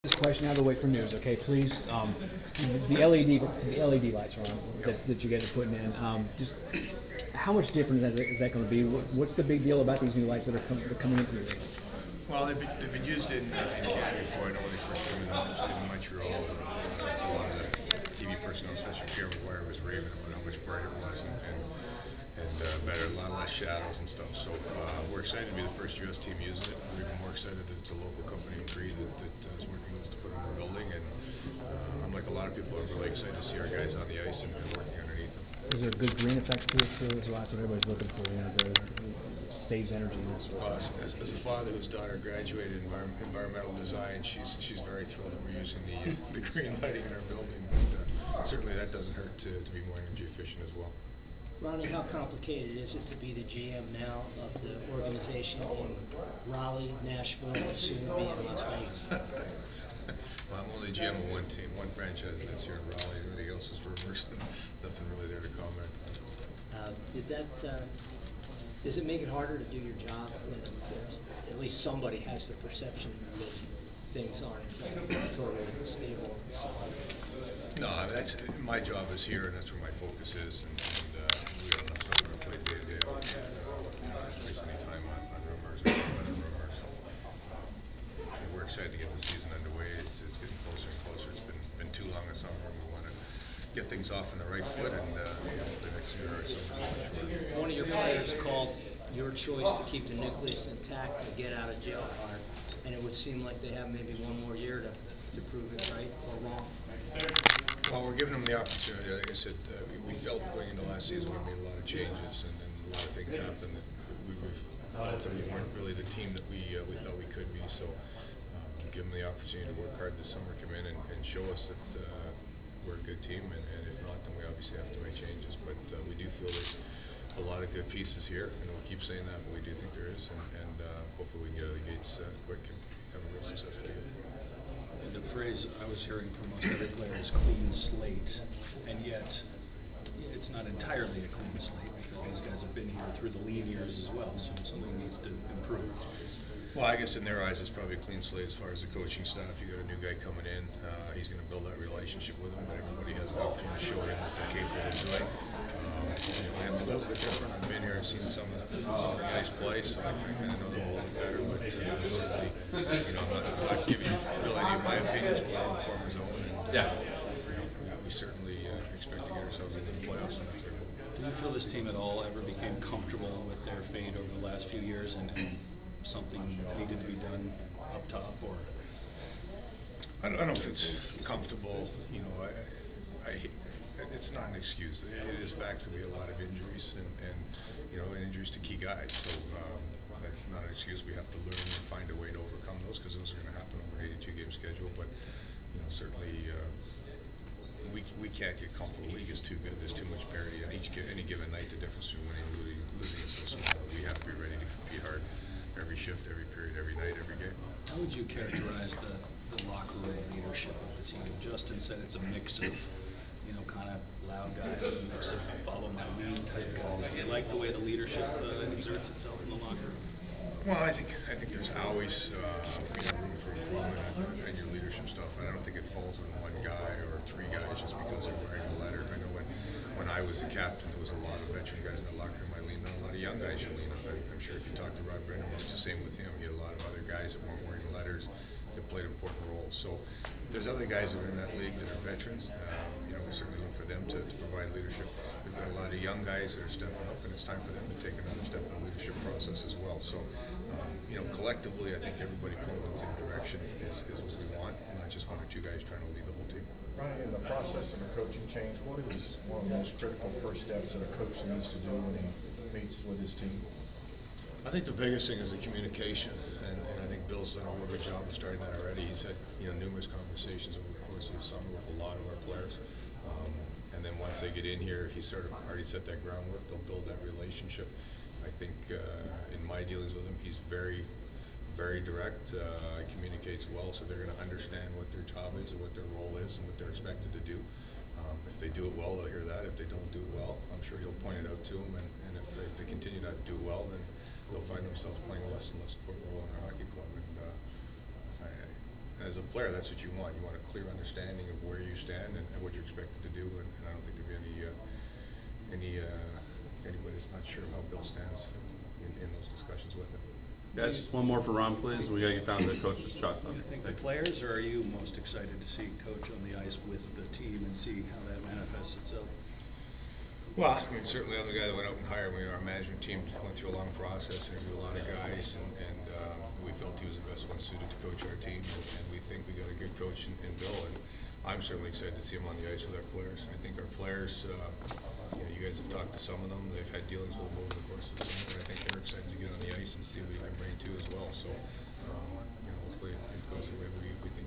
this question out of the way for news, okay? Please, the LED lights are on that you guys are putting in. Just how much different is that going to be? What's the big deal about these new lights that are coming into the ring? Well, they've been used in Canada before. I know when they first came in Montreal. A lot of the TV personnel, especially Pierre McGuire, was raving about how much brighter it was and better, a lot less shadows and stuff. So we're excited to be the first U.S. team using it. We're even more excited that it's a local company in Cree that is working with us to put in the building. And I'm like a lot of people, are really excited to see our guys on the ice and working underneath them. Is there a good green effect to it too as well? That's what everybody's looking for. It saves energy and that sort of stuff. As a father whose daughter graduated in environmental design, she's very thrilled that we're using the green lighting in our building. But certainly that doesn't hurt to be more energy efficient as well. Ronnie, how complicated is it to be the GM now of the organization in Raleigh, Nashville, and soon to be in Las Vegas? Well, I'm only GM of one team, one franchise that's here in Raleigh. Everything else is rumors. Nothing really there to comment. Does it make it harder to do your job when at least somebody has the perception that things aren't totally stable? No, I mean, that's my job is here, and that's where my focus is. And we don't have stuff on our plate day to day. Not waste any time on rumors or other rumors. We're excited to get the season underway. It's getting closer and closer. It's been too long a summer. We want to get things off on the right foot, and hopefully next year or so. One of your players called your choice to keep the nucleus intact and get out of jail card, and it would seem like they have maybe one more year to prove it right or wrong. Well, we're giving them the opportunity. Like I said, we felt going into last season we made a lot of changes, and then a lot of things happened that we felt that we weren't really the team that we thought we could be. So give them the opportunity to work hard this summer, come in and show us that we're a good team, and if not, then we obviously have to make changes. But we do feel there's a lot of good pieces here, and we'll keep saying that, but we do think there is, and hopefully we can get out of the gates quick and have a real successful year. The phrase I was hearing from most every player is clean slate, and yet it's not entirely a clean slate because these guys have been here through the lean years as well, so something needs to improve. Well, I guess in their eyes it's probably a clean slate as far as the coaching staff. You got a new guy coming in, he's going to build that relationship with him, but everybody has an opportunity to show him what they're capable of doing. I'm a little bit different. I've been here and seen some of the guys play, so I kind of know them a little better. But certainly, I'm not giving you really any of my opinions, but let him form his own. And, we certainly expect to get ourselves into the playoffs, and that's our goal. Do you feel this team at all ever became comfortable with their fate over the last few years, and something needed to be done up top, or? I don't know if it's comfortable. It's not an excuse. It is facts that we have a lot of injuries and injuries to key guys. So that's not an excuse. We have to learn and find a way to overcome those because those are going to happen over an 82-game schedule. But certainly we can't get comfortable. The league is too good. There's too much parity on any given night. The difference between winning and losing is so small. We have to be ready to compete hard every shift, every period, every night, every game. How would you characterize the locker room leadership of the team? Justin said it's a mix of kind of loud guys, a mix of follow my lead type guys. Do you like the way the leadership exerts itself in the locker room? Well, I think there's always room for improvement in your leadership stuff, and I don't think it falls on one guy or three guys just because they're wearing a letter. I know when I was the captain, there was a lot of veteran guys in the locker room I leaned on. A lot of young guys you lean on. I'm sure if you talk to Rod Brennan, it's the same with him. You had a lot of other guys that weren't wearing letters that played important roles. So there's other guys that are in that league that are veterans. We certainly look for them to provide leadership. We've got a lot of young guys that are stepping up, and it's time for them to take another step in the leadership process as well. So, collectively, I think everybody pulling in the same direction is what we want, not just one or two guys trying to lead the whole team. Ryan, in the process of a coaching change, what is one of the most critical first steps that a coach needs to do when he meets with his team? I think the biggest thing is the communication, and I think Bill's done a real good job of starting that already. He's had numerous conversations over the course of the summer with a lot of our players. And then once they get in here, he's sort of already set that groundwork. They'll build that relationship. I think in my dealings with him, he's very, very direct, communicates well, so they're going to understand what their job is and what their role is and what they're expected to do. If they do it well, they'll hear that. If they don't do it well, I'm sure he'll point it out to them. And if they continue not to do it well, then they'll find themselves playing a less and less important role in their hockey club. And as a player, that's what you want. You want a clear understanding of where you stand and what you're expected to do, and I don't think there'll be anybody that's not sure how Bill stands in those discussions with him. Guys, just one more for Ron, please. We gotta get down to the coach's chalk. You think the players, or are you most excited to see Coach on the ice with the team and see how that manifests itself? Well, I mean, certainly I'm the guy that went out and hired. Our management team went through a long process, interviewed a lot of guys, and we felt he was the best one suited to coach our team, and we think we got a good coach in Bill, and I'm certainly excited to see him on the ice with our players. I think our players, you guys have talked to some of them. They've had dealings with them over the course of the summer. I think they're excited to get on the ice and see what he can bring too as well. So, hopefully it goes the way we think